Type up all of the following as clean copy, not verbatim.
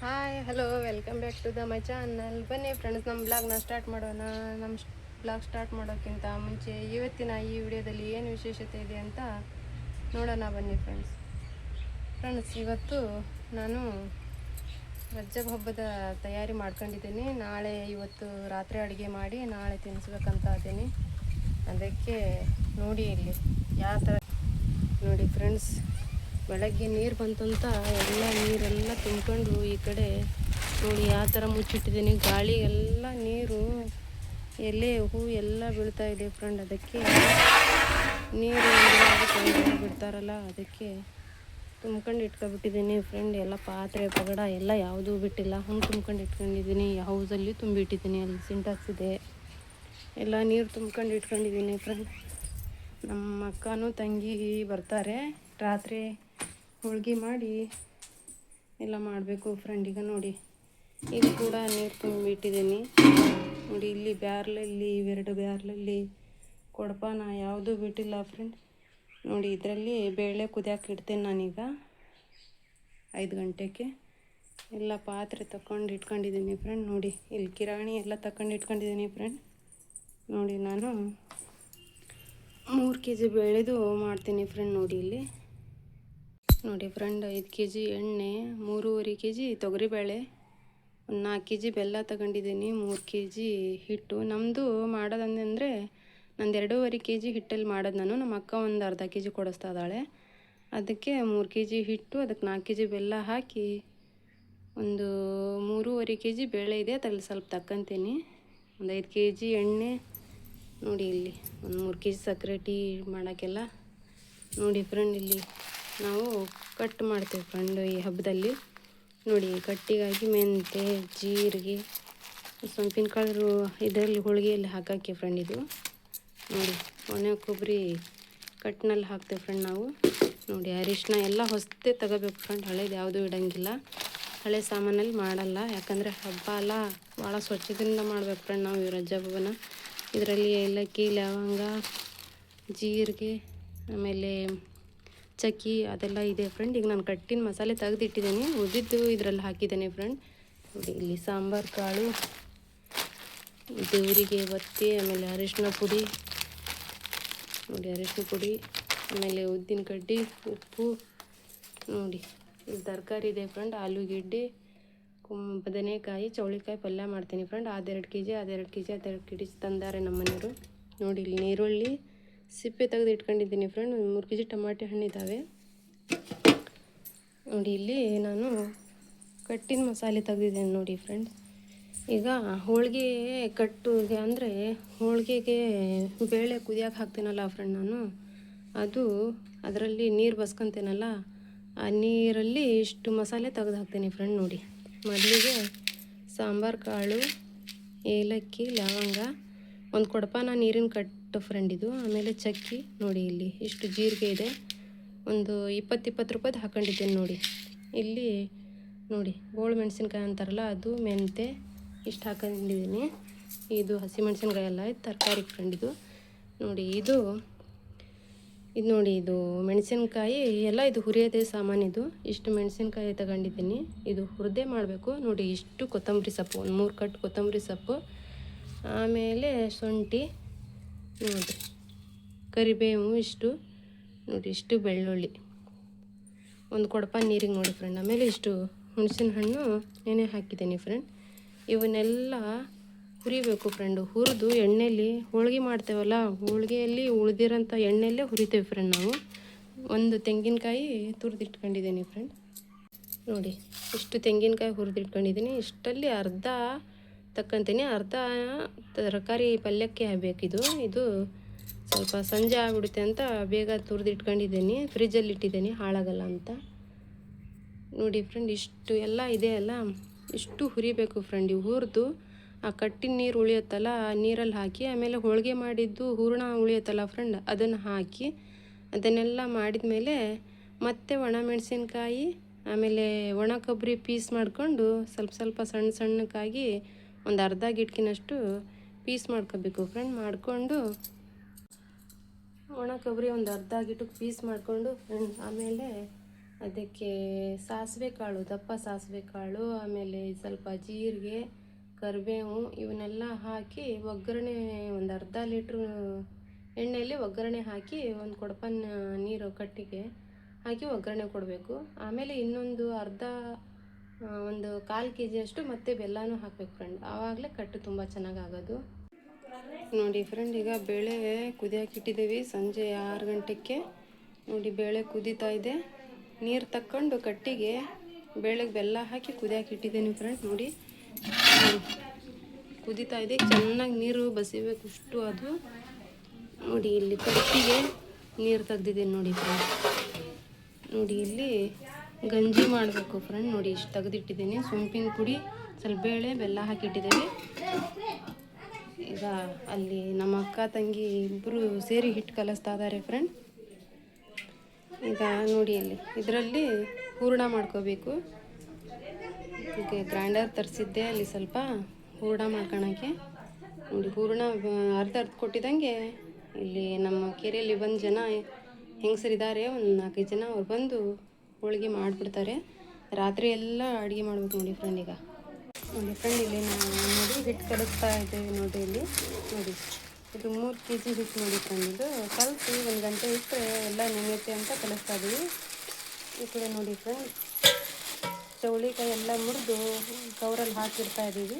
Hi hello welcome back to the my channel. ಬನ್ನಿ friends, ನಮ್ಮ ಬ್ಲಾಗ್ನ ಸ್ಟಾರ್ಟ್ ಮಾಡೋಣ. ನಮ್ಮ ಬ್ಲಾಗ್ ಸ್ಟಾರ್ಟ್ ಮಾಡೋಕ್ಕಿಂತ ಮುಂಚೆ ಇವತ್ತಿನ ಈ ವಿಡಿಯೋದಲ್ಲಿ ಏನು ವಿಶೇಷತೆ ಇದೆ ಅಂತ ನೋಡೋಣ ಬನ್ನಿ ಫ್ರೆಂಡ್ಸ್. ಇವತ್ತು ನಾನು ರಜಬ್ ಹಬ್ಬದ ತಯಾರಿ ಮಾಡ್ಕೊಂಡಿದ್ದೀನಿ. ಇವತ್ತು ರಾತ್ರಿ ಅಡುಗೆ ಮಾಡಿ ನಾಳೆ ತಿನ್ನಿಸ್ಬೇಕಂತ ಇದ್ದೀನಿ. ಅದಕ್ಕೆ ನೋಡಿ ಇಲ್ಲಿ ಯಾವ ಥರ ನೋಡಿ ಫ್ರೆಂಡ್ಸ್, ಬೆಳಗ್ಗೆ ನೀರು ಬಂತಂತ ನೀರೆಲ್ಲ ತುಂಬ್ಕೊಂಡು ಈ ಕಡೆ ನೋಡಿ ಯಾವ ಥರ ಮುಚ್ಚಿಟ್ಟಿದ್ದೀನಿ. ಗಾಳಿ ಎಲ್ಲ ನೀರು ಎಲೆ ಹೂ ಎಲ್ಲ ಬೀಳ್ತಾ ಇದೆ ಫ್ರೆಂಡ್. ಅದಕ್ಕೆ ನೀರು ಬಿಡ್ತಾರಲ್ಲ ಅದಕ್ಕೆ ತುಂಬ್ಕೊಂಡು ಇಟ್ಕೊಬಿಟ್ಟಿದ್ದೀನಿ ಫ್ರೆಂಡ್. ಎಲ್ಲ ಪಾತ್ರೆ ಪಗಡ ಎಲ್ಲ ಯಾವುದೂ ಬಿಟ್ಟಿಲ್ಲ, ಹಂಗೆ ತುಂಬ್ಕೊಂಡು ಇಟ್ಕೊಂಡಿದ್ದೀನಿ. ಹೌಸಲ್ಲಿ ತುಂಬಿಟ್ಟಿದ್ದೀನಿ. ಅಲ್ಲಿ ಸಿಂಟಾಕ್ಸ್ ಇದೆ, ಎಲ್ಲ ನೀರು ತುಂಬ್ಕೊಂಡು ಇಟ್ಕೊಂಡಿದ್ದೀನಿ ಫ್ರೆಂಡ್. ನಮ್ಮ ಅಕ್ಕನೂ ತಂಗಿ ಬರ್ತಾರೆ. ರಾತ್ರಿ ಹೋಳ್ಗೆ ಮಾಡಿ ಎಲ್ಲ ಮಾಡಬೇಕು ಫ್ರೆಂಡ್. ಈಗ ನೋಡಿ ಇಲ್ಲಿ ಕೂಡ ನೀರು ತುಂಬಿಟ್ಟಿದ್ದೀನಿ. ನೋಡಿ ಇಲ್ಲಿ ಬ್ಯಾರ್ಲಲ್ಲಿ, ಇವೆರಡು ಬ್ಯಾರ್ಲಲ್ಲಿ ಕೊಡಪಾನ ಯಾವುದೂ ಬಿಟ್ಟಿಲ್ಲ ಫ್ರೆಂಡ್. ನೋಡಿ ಇದರಲ್ಲಿ ಬೇಳೆ ಕುದಿಯೋಕೆ ಇಡ್ತೇನೆ ನಾನೀಗ 5 ಗಂಟೆಗೆ. ಎಲ್ಲ ಪಾತ್ರೆ ತಗೊಂಡು ಇಟ್ಕೊಂಡಿದ್ದೀನಿ ಫ್ರೆಂಡ್. ನೋಡಿ ಇಲ್ಲಿ ಕಿರಾಣಿ ಎಲ್ಲ ತಗೊಂಡು ಇಟ್ಕೊಂಡಿದ್ದೀನಿ ಫ್ರೆಂಡ್. ನೋಡಿ ನಾನು 3 kg ಬೇಳೆದು ಮಾಡ್ತೀನಿ ಫ್ರೆಂಡ್. ನೋಡಿ ಫ್ರೆಂಡ್, 5 kg ಎಣ್ಣೆ, 3.5 kg ತೊಗರಿಬೇಳೆ, ಒಂದು 4 kg ಬೆಲ್ಲ ತಗೊಂಡಿದ್ದೀನಿ, 3 kg ಹಿಟ್ಟು. ನಮ್ಮದು ಮಾಡೋದಂದರೆ ನಂದು 2.5 kg ಹಿಟ್ಟಲ್ಲಿ ಮಾಡೋದು ನಾನು. ನಮ್ಮ ಅಕ್ಕ ಒಂದು ಅರ್ಧ kg ಕೊಡಿಸ್ತಾ ಇದ್ದಾಳೆ. ಅದಕ್ಕೆ 3 kg ಹಿಟ್ಟು, ಅದಕ್ಕೆ 4 kg ಬೆಲ್ಲ ಹಾಕಿ ಒಂದು 3.5 kg ಬೇಳೆ ಇದೆ, ಅದ್ರಲ್ಲಿ ಸ್ವಲ್ಪ ತಕ್ಕಂತೀನಿ. ಒಂದು 5 kg ಎಣ್ಣೆ. ನೋಡಿ ಇಲ್ಲಿ ಒಂದು 3 kg ಸಕ್ಕರೆ ಟೀ ಮಾಡೋಕ್ಕೆಲ್ಲ. ನೋಡಿ ಫ್ರೆಂಡ್, ಇಲ್ಲಿ ನಾವು ಕಟ್ ಮಾಡ್ತೀವಿ ಫ್ರೆಂಡ್ ಈ ಹಬ್ಬದಲ್ಲಿ. ನೋಡಿ ಕಟ್ಟಿಗಾಗಿ ಮೆಂತೆ, ಜೀರಿಗೆ, ಸೊಂಪಿನ ಕಾಳು ಇದರಲ್ಲಿ ಹೋಳಿಗೆಯಲ್ಲಿ ಹಾಕೋಕ್ಕೆ ಫ್ರೆಂಡ್. ಇದು ನೋಡಿ ಒಣ ಕೊಬ್ಬರಿ ಕಟ್ನಲ್ಲಿ ಹಾಕ್ತೇವೆ ಫ್ರೆಂಡ್ ನಾವು. ನೋಡಿ ಅರಿಶಿನ ಎಲ್ಲ ಹೊಸದೇ ತಗೋಬೇಕು ಫ್ರೆಂಡ್, ಹಳೇದು ಯಾವುದೂ ಇಡೋಂಗಿಲ್ಲ. ಹಳೆ ಸಾಮಾನಲ್ಲಿ ಮಾಡಲ್ಲ, ಯಾಕಂದರೆ ಹಬ್ಬ ಅಲ್ಲ, ಭಾಳ ಸ್ವಚ್ಛದಿಂದ ಮಾಡ್ಬೇಕು ಫ್ರೆಂಡ್ ನಾವು ಈ ರಜ ಹಬ್ಬನ. ಇದರಲ್ಲಿ ಏಲಕ್ಕಿ, ಲವಂಗ, ಜೀರಿಗೆ, ಆಮೇಲೆ ಚಕ್ಕಿ ಅದೆಲ್ಲ ಇದೆ ಫ್ರೆಂಡ್. ಈಗ ನಾನು ಕಟ್ಟಿನ ಮಸಾಲೆ ತೆಗೆದಿಟ್ಟಿದ್ದೀನಿ, ಉದ್ದಿದ್ದು ಇದರಲ್ಲಿ ಹಾಕಿದ್ದೇನೆ ಫ್ರೆಂಡ್. ನೋಡಿ ಇಲ್ಲಿ ಸಾಂಬಾರು ಕಾಳು, ದೇವರಿಗೆ ಬತ್ತಿ, ಆಮೇಲೆ ಅರಿಶಿನ ಪುಡಿ, ನೋಡಿ ಅರಿಶಿನ ಪುಡಿ, ಆಮೇಲೆ ಉದ್ದಿನ ಕಡ್ಡಿ, ಉಪ್ಪು. ನೋಡಿ ಇಲ್ಲಿ ತರಕಾರಿ ಇದೆ ಫ್ರೆಂಡ್, ಆಲೂಗೆಡ್ಡೆ, ಬದನೆಕಾಯಿ, ಚೌಳಿಕಾಯಿ ಪಲ್ಯ ಮಾಡ್ತೀನಿ ಫ್ರೆಂಡ್. ಅದೆರಡು ಕೆ ಜಿ ತಂದಾರೆ ನಮ್ಮ ಮನೆಯವರು. ನೋಡಿ ಇಲ್ಲಿ ನೀರುಳ್ಳಿ ಸಿಪ್ಪೆ ತೆಗೆದು ಇಟ್ಕೊಂಡಿದ್ದೀನಿ ಫ್ರೆಂಡ್. 3 kg ಟಮಾಟೆ ಹಣ್ಣಿದ್ದಾವೆ. ನೋಡಿ ಇಲ್ಲಿ ನಾನು ಕಟ್ಟಿನ ಮಸಾಲೆ ತೆಗೆದಿದ್ದೇನೆ ನೋಡಿ ಫ್ರೆಂಡ್. ಈಗ ಹೋಳಿಗೆ ಕಟ್ಟುಗೆ ಅಂದರೆ ಹೋಳಿಗೆಗೆ ಬೇಳೆ ಕುದಿಯೋಕೆ ಹಾಕ್ತೀನಲ್ಲ ಫ್ರೆಂಡ್ ನಾನು, ಅದು ಅದರಲ್ಲಿ ನೀರು ಬಸ್ಕೊತೇನಲ್ಲ, ಆ ನೀರಲ್ಲಿ ಇಷ್ಟು ಮಸಾಲೆ ತೆಗೆದು ಹಾಕ್ತೀನಿ ಫ್ರೆಂಡ್. ನೋಡಿ ಮೊದಲಿಗೆ ಸಾಂಬಾರು ಕಾಳು, ಏಲಕ್ಕಿ, ಲವಂಗ, ಒಂದು ಕೊಡಪಾನ ನೀರಿನ ಕಟ್ಟು ಫ್ರೆಂಡ್ ಇದು. ಆಮೇಲೆ ಚಕ್ಕಿ, ನೋಡಿ ಇಲ್ಲಿ ಇಷ್ಟು ಜೀರಿಗೆ ಇದೆ, ಒಂದು 20 ರೂಪಾಯ್ದು ಹಾಕೊಂಡಿದ್ದೇನೆ ನೋಡಿ. ಇಲ್ಲಿ ನೋಡಿ ಗೋಳು ಮೆಣಸಿನ್ಕಾಯಿ ಅಂತಾರಲ್ಲ ಅದು, ಮೆಂತೆ ಇಷ್ಟು ಹಾಕೊಂಡಿದ್ದೀನಿ. ಇದು ಹಸಿಮೆಣಸಿನ್ಕಾಯಿ ಎಲ್ಲ ಇದು ತರಕಾರಿ ಫ್ರೆಂಡ್. ಇದು ನೋಡಿ ಇದು ನೋಡಿ ಇದು ಮೆಣಸಿನ್ಕಾಯಿ ಎಲ್ಲ, ಇದು ಹುರಿಯೋದೇ ಸಾಮಾನಿದು. ಇಷ್ಟು ಮೆಣಸಿನ್ಕಾಯಿ ತಗೊಂಡಿದ್ದೀನಿ, ಇದು ಹುರಿದೇ ಮಾಡಬೇಕು. ನೋಡಿ ಇಷ್ಟು ಕೊತ್ತಂಬರಿ ಸೊಪ್ಪು, ಒಂದು 3 ಕಟ್ ಕೊತ್ತಂಬರಿ ಸೊಪ್ಪು, ಆಮೇಲೆ ಶುಂಠಿ, ನೋಡಿ ಕರಿಬೇವು ಇಷ್ಟು, ನೋಡಿ ಇಷ್ಟು ಬೆಳ್ಳುಳ್ಳಿ, ಒಂದು ಕೊಡಪ ನೀರಿಗೆ ನೋಡಿ ಫ್ರೆಂಡ್. ಆಮೇಲೆ ಇಷ್ಟು ಹುಣಸಿನ ಹಣ್ಣು ನೆನೆ ಹಾಕಿದ್ದೀನಿ ಫ್ರೆಂಡ್. ಇವನ್ನೆಲ್ಲ ಹುರಿಬೇಕು ಫ್ರೆಂಡು. ಹುರಿದು ಎಣ್ಣೆಯಲ್ಲಿ ಹೋಳಿಗೆ ಮಾಡ್ತೇವಲ್ಲ, ಹೋಳಿಗೆಯಲ್ಲಿ ಉಳಿದಿರೋಂಥ ಎಣ್ಣೆಯಲ್ಲೇ ಹುರಿತೇವೆ ಫ್ರೆಂಡ್ ನಾವು. ಒಂದು ತೆಂಗಿನಕಾಯಿ ತುರಿದಿಟ್ಕೊಂಡಿದ್ದೀನಿ ಫ್ರೆಂಡ್. ನೋಡಿ ಇಷ್ಟು ತೆಂಗಿನಕಾಯಿ ಹುರಿದಿಟ್ಕೊಂಡಿದ್ದೀನಿ. ಇಷ್ಟಲ್ಲಿ ಅರ್ಧ ತಕ್ಕಂತೀನಿ, ಅರ್ಧ ತರಕಾರಿ ಪಲ್ಯಕ್ಕೆ ಹಾಕಬೇಕಿದು. ಇದು ಸ್ವಲ್ಪ ಸಂಜೆ ಆಗಿಬಿಡುತ್ತೆ ಅಂತ ಬೇಗ ತುರಿದಿಟ್ಕೊಂಡಿದ್ದೀನಿ, ಫ್ರಿಜ್ಜಲ್ಲಿ ಇಟ್ಟಿದ್ದೀನಿ ಹಾಳಾಗಲ್ಲ ಅಂತ. ನೋಡಿ ಫ್ರೆಂಡ್, ಇಷ್ಟು ಎಲ್ಲ ಇದೆ ಅಲ್ಲ, ಇಷ್ಟು ಹುರಿಬೇಕು ಫ್ರೆಂಡ್. ಇವು ಹುರಿದು ಆ ಕಟ್ಟಿನ ನೀರು ಉಳಿಯುತ್ತಲ್ಲ, ಆ ನೀರಲ್ಲಿ ಹಾಕಿ, ಆಮೇಲೆ ಹೋಳಿಗೆ ಮಾಡಿದ್ದು ಹೂರಣ ಉಳಿಯುತ್ತಲ್ಲ ಫ್ರೆಂಡ್, ಅದನ್ನು ಹಾಕಿ ಅದನ್ನೆಲ್ಲ ಮಾಡಿದ ಮೇಲೆ ಮತ್ತೆ ಒಣ ಮೆಣಸಿನ್ಕಾಯಿ, ಆಮೇಲೆ ಒಣ ಕೊಬ್ಬರಿ ಪೀಸ್ ಮಾಡಿಕೊಂಡು ಸ್ವಲ್ಪ ಸಣ್ಣಕ್ಕಾಗಿ ಒಂದು ಅರ್ಧ ಗಿಟ್ಕಿನಷ್ಟು ಪೀಸ್ ಮಾಡ್ಕೋಬೇಕು ಫ್ರೆಂಡ್. ಮಾಡಿಕೊಂಡು ಒಣ ಕೊಬ್ಬರಿ ಒಂದು ಅರ್ಧ ಗಿಟ್ಟಕ್ಕೆ ಪೀಸ್ ಮಾಡಿಕೊಂಡು ಫ್ರೆಂಡ್, ಆಮೇಲೆ ಅದಕ್ಕೆ ಸಾಸಿವೆ ಕಾಳು, ದಪ್ಪ ಸಾಸಿವೆ ಕಾಳು, ಆಮೇಲೆ ಸ್ವಲ್ಪ ಜೀರಿಗೆ, ಕರಿಬೇವು ಇವನ್ನೆಲ್ಲ ಹಾಕಿ ಒಗ್ಗರಣೆ, ಒಂದು ಅರ್ಧ ಲೀಟ್ರ್ ಎಣ್ಣೆಯಲ್ಲಿ ಒಗ್ಗರಣೆ ಹಾಕಿ ಒಂದು ಕೊಡಪನ್ನ ನೀರು ಕಟ್ಟಿಗೆ ಹಾಕಿ ಒಗ್ಗರಣೆ ಕೊಡಬೇಕು. ಆಮೇಲೆ ಇನ್ನೊಂದು ಒಂದು 1/4 kg ಅಷ್ಟು ಮತ್ತೆ ಬೆಲ್ಲನೂ ಹಾಕಬೇಕು ಫ್ರೆಂಡ್. ಆವಾಗಲೇ ಕಟ್ಟು ತುಂಬ ಚೆನ್ನಾಗಾಗೋದು. ನೋಡಿ ಫ್ರೆಂಡ್, ಈಗ ಬೇಳೆ ಕುದಿಯೋಕೆ ಇಟ್ಟಿದ್ದೀವಿ. ಸಂಜೆ 6 ಗಂಟೆಗೆ ನೋಡಿ ಬೇಳೆ ಕುದೀತಾ ಇದೆ. ನೀರು ತಕ್ಕೊಂಡು ಕಟ್ಟಿಗೆ ಬೇಳೆಗೆ ಬೆಲ್ಲ ಹಾಕಿ ಕುದಿಯೋಕೆ ಇಟ್ಟಿದ್ದೀನಿ ಫ್ರೆಂಡ್. ನೋಡಿ ಕುದೀತಾ ಇದೆ, ಚೆನ್ನಾಗಿ ನೀರು ಬಸಿಬೇಕು ಅಷ್ಟು ಅದು. ನೋಡಿ ಇಲ್ಲಿ ಕಟ್ಟಿಗೆ ನೀರು ತೆಗ್ದಿದ್ದೀನಿ ನೋಡಿ ಫ್ರೆಂಡ್. ನೋಡಿ ಇಲ್ಲಿ ಗಂಜಿ ಮಾಡಬೇಕು ಫ್ರೆಂಡ್. ನೋಡಿ ಇಷ್ಟು ತೆಗೆದಿಟ್ಟಿದ್ದೀನಿ. ಸೊಂಪಿನ ಪುಡಿ, ಸ್ವಲ್ಪ ಬೇಳೆ, ಬೆಲ್ಲ ಹಾಕಿಟ್ಟಿದ್ದೀವಿ. ಈಗ ಅಲ್ಲಿ ನಮ್ಮ ಅಕ್ಕ ತಂಗಿ ಇಬ್ಬರು ಸೇರಿ ಹಿಟ್ಟು ಕಲಿಸ್ತಾ ಇದ್ದಾರೆ ಫ್ರೆಂಡ್. ಈಗ ನೋಡಿ ಇದರಲ್ಲಿ ಹೂರಣ ಮಾಡ್ಕೋಬೇಕು. ಈಗ ಗ್ರೈಂಡರ್ ತರಿಸಿದ್ದೆ, ಅಲ್ಲಿ ಸ್ವಲ್ಪ ಹೂರಣ ಮಾಡ್ಕೊಳಕ್ಕೆ. ನೋಡಿ ಹೂರಣ ಅರ್ಧ ಕೊಟ್ಟಿದ್ದಂಗೆ ಇಲ್ಲಿ ನಮ್ಮ ಕೆರೆಯಲ್ಲಿ 1 ಜನ ಹೆಂಗಸರಿದ್ದಾರೆ, ಒಂದು 4-5 ಜನ. ಅವ್ರು ಬಂದು ಹೋಳಿಗೆ ಮಾಡಿಬಿಡ್ತಾರೆ. ರಾತ್ರಿ ಎಲ್ಲ ಅಡುಗೆ ಮಾಡ್ಬೇಕು ನೋಡಿ ಫ್ರೆಂಡ್. ಈಗ ನೋಡಿ ಫ್ರೆಂಡ್, ಇಲ್ಲಿ ನೋಡಿ ಹಿಟ್ಟು ಕಲಿಸ್ತಾ ಇದ್ದೇವೆ ನೋಡಿ. ಇಲ್ಲಿ ನೋಡಿ ಇದು 3 kg ಹಿಟ್ಟು ನೋಡಿ ಫ್ರೆಂಡ್. ಇದು ಕಲಸಿ 1 ಗಂಟೆ ಇಟ್ಟರೆ ಎಲ್ಲ ನೆನೆಯುತ್ತೆ ಅಂತ ಕಲಿಸ್ತಾ ಇದ್ದೀವಿ. ಈ ಕಡೆ ನೋಡಿ ಫ್ರೆಂಡ್, ಚೌಳಿಕಾಯಿ ಎಲ್ಲ ಮುರಿದು ಕವರಲ್ಲಿ ಹಾಕಿಡ್ತಾ ಇದ್ದೀವಿ.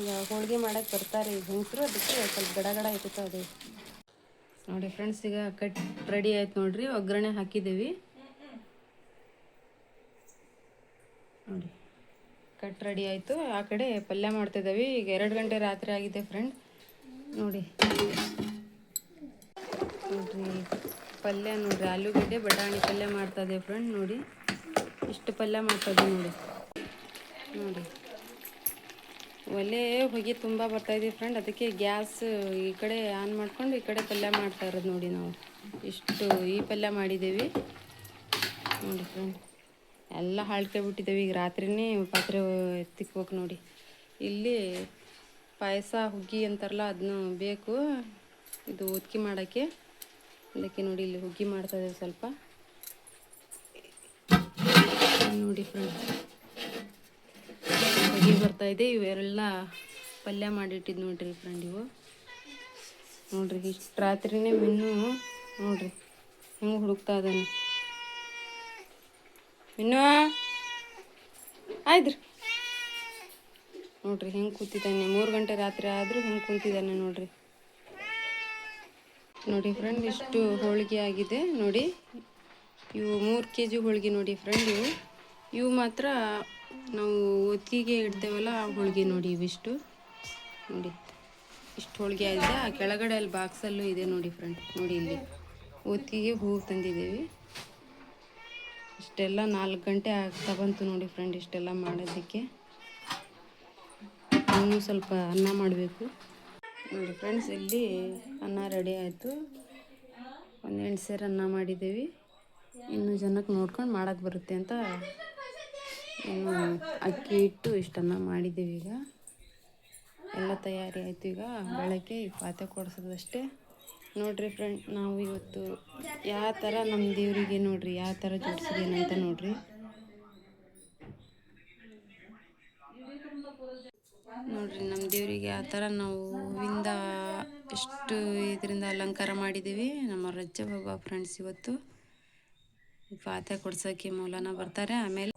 ಈಗ ಹೋಳಿಗೆ ಮಾಡೋಕ್ಕೆ ಬರ್ತಾರೆ ಈಗ ಹೆಂಗಸರು, ಅದಕ್ಕೆ ಸ್ವಲ್ಪ ಗಡಗಡ ಇರ್ತಾ ಇದೆ ನೋಡಿ ಫ್ರೆಂಡ್ಸ್. ಈಗ ಕಟ್ ರೆಡಿ ಆಯ್ತು ನೋಡ್ರಿ. ಒಗ್ಗರಣೆ ಹಾಕಿದ್ದೀವಿ ನೋಡಿ. ಕಟ್ ರೆಡಿ ಆಯಿತು. ಆ ಕಡೆ ಪಲ್ಯ ಮಾಡ್ತಿದ್ದೀವಿ. ಈಗ 2 ಗಂಟೆ ರಾತ್ರಿ ಆಗಿದೆ ಫ್ರೆಂಡ್. ನೋಡಿ ಪಲ್ಯ ನೋಡ್ರಿ, ಆಲೂಗಡ್ಡೆ ಬಟಾಣಿ ಪಲ್ಯ ಮಾಡ್ತಾಯಿದ್ದೆ ಫ್ರೆಂಡ್. ನೋಡಿ ಇಷ್ಟು ಪಲ್ಯ ಮಾಡ್ತಾಯಿದ್ದೆ ನೋಡಿ. ನೋಡಿ ಒಲೆ ಹೊಗೆ ತುಂಬ ಬರ್ತಾಯಿದೆ ಫ್ರೆಂಡ್. ಅದಕ್ಕೆ ಗ್ಯಾಸ್ ಈ ಕಡೆ ಆನ್ ಮಾಡ್ಕೊಂಡು ಈ ಕಡೆ ಪಲ್ಯ ಮಾಡ್ತಾ ಇರೋದು ನೋಡಿ. ನಾವು ಇಷ್ಟು ಈ ಪಲ್ಯ ಮಾಡಿದ್ದೀವಿ ನೋಡಿ ಫ್ರೆಂಡ್. ಎಲ್ಲ ಹಾಳ್ಕೊಬಿಟ್ಟಿದ್ದೇವೆ. ಈಗ ರಾತ್ರಿನೇ ಪಾತ್ರೆ ತಿಕ್ಬೇಕು ನೋಡಿ. ಇಲ್ಲಿ ಪಾಯಸ, ಹುಗ್ಗಿ ಅಂತಾರಲ್ಲ, ಅದನ್ನು ಬೇಕು ಇದು ಒತ್ಕಿ ಮಾಡೋಕ್ಕೆ. ಅದಕ್ಕೆ ನೋಡಿ ಇಲ್ಲಿ ಹುಗ್ಗಿ ಮಾಡ್ತಾಯಿದ್ದೇವೆ ಸ್ವಲ್ಪ ನೋಡಿ ಫ್ರೆಂಡ್. ಹುಗ್ಗಿ ಬರ್ತಾಯಿದೆ. ಇವೆಲ್ಲ ಪಲ್ಯ ಮಾಡಿಟ್ಟಿದ್ದು ನೋಡ್ರಿ ಫ್ರೆಂಡ್. ಇವು ನೋಡ್ರಿ ಇಷ್ಟು ರಾತ್ರಿನೇ ಮಿನ್ನು ನೋಡ್ರಿ ಹೆಂಗೆ ಹುಡುಕ್ತಾ ಇದ್ದಾನೆ. ಮಿನ್ನು ಆಯ್ತು ನೋಡ್ರಿ ಹೆಂಗೆ ಕೂತಿದ್ದಾನೆ. 3 ಗಂಟೆ ರಾತ್ರಿ ಆದರೂ ಹೆಂಗೆ ಕೂತಿದ್ದಾನೆ ನೋಡ್ರಿ. ನೋಡಿ ಫ್ರೆಂಡ್, ಇಷ್ಟು ಹೋಳಿಗೆ ಆಗಿದೆ ನೋಡಿ. ಇವು 3 kg ಹೋಳಿಗೆ ನೋಡಿ ಫ್ರೆಂಡ್. ಇವು ಮಾತ್ರ ನಾವು ಒತ್ತಿಗೆ ಇಡ್ತೇವಲ್ಲ ಆ ಹೋಳಿಗೆ ನೋಡಿ. ಇವಿಷ್ಟು ನೋಡಿ, ಇಷ್ಟು ಹೋಳಿಗೆ ಆಗಿದೆ. ಆ ಕೆಳಗಡೆ ಅಲ್ಲಿ ಬಾಕ್ಸಲ್ಲೂ ಇದೆ ನೋಡಿ ಫ್ರೆಂಡ್. ನೋಡಿ ಇಲ್ಲಿ ಒತ್ತಿಗೆ ಹೂವು ತಂದಿದ್ದೀವಿ. ಇಷ್ಟೆಲ್ಲ 4 ಗಂಟೆ ಆಗ್ತಾ ಬಂತು ನೋಡಿ ಫ್ರೆಂಡ್ ಇಷ್ಟೆಲ್ಲ ಮಾಡೋದಕ್ಕೆ. ಇನ್ನೂ ಸ್ವಲ್ಪ ಅನ್ನ ಮಾಡಬೇಕು ನೋಡಿ ಫ್ರೆಂಡ್ಸ್. ಇಲ್ಲಿ ಅನ್ನ ರೆಡಿ ಆಯಿತು. ಒಂದು 8 ಸೇರು ಅನ್ನ ಮಾಡಿದ್ದೀವಿ. ಇನ್ನು ಜನಕ್ಕೆ ನೋಡ್ಕೊಂಡು ಮಾಡೋಕ್ಕೆ ಬರುತ್ತೆ ಅಂತ ಇನ್ನು ಅಕ್ಕಿ ಇಟ್ಟು ಇಷ್ಟನ್ನು ಮಾಡಿದ್ದೀವಿ. ಈಗ ಎಲ್ಲ ತಯಾರಿ ಆಯಿತು. ಈಗ ಬೆಳಗ್ಗೆ ಈ ಪಾತ್ರೆ ಕೊಡಿಸೋದಷ್ಟೇ ನೋಡಿರಿ ಫ್ರೆಂಡ್. ನಾವು ಇವತ್ತು ಯಾವ ಥರ ನಮ್ಮ ದೇವರಿಗೆ ನೋಡಿರಿ ಯಾವ ಥರ ಜೋಡಿಸಿದ್ದೀನಿ ಅಂತ ನೋಡಿರಿ. ನೋಡಿರಿ ನಮ್ಮ ದೇವರಿಗೆ ಆ ಥರ ನಾವು ಹೂವಿಂದ ಎಷ್ಟು ಇದರಿಂದ ಅಲಂಕಾರ ಮಾಡಿದ್ದೀವಿ. ನಮ್ಮ ರಜ್ಜ ಬಾಬಾ ಫ್ರೆಂಡ್ಸ್ ಇವತ್ತು ಪಾತ್ರೆ ಕೊಡ್ಸೋಕ್ಕೆ ಮೌಲಾನ ಬರ್ತಾರೆ. ಆಮೇಲೆ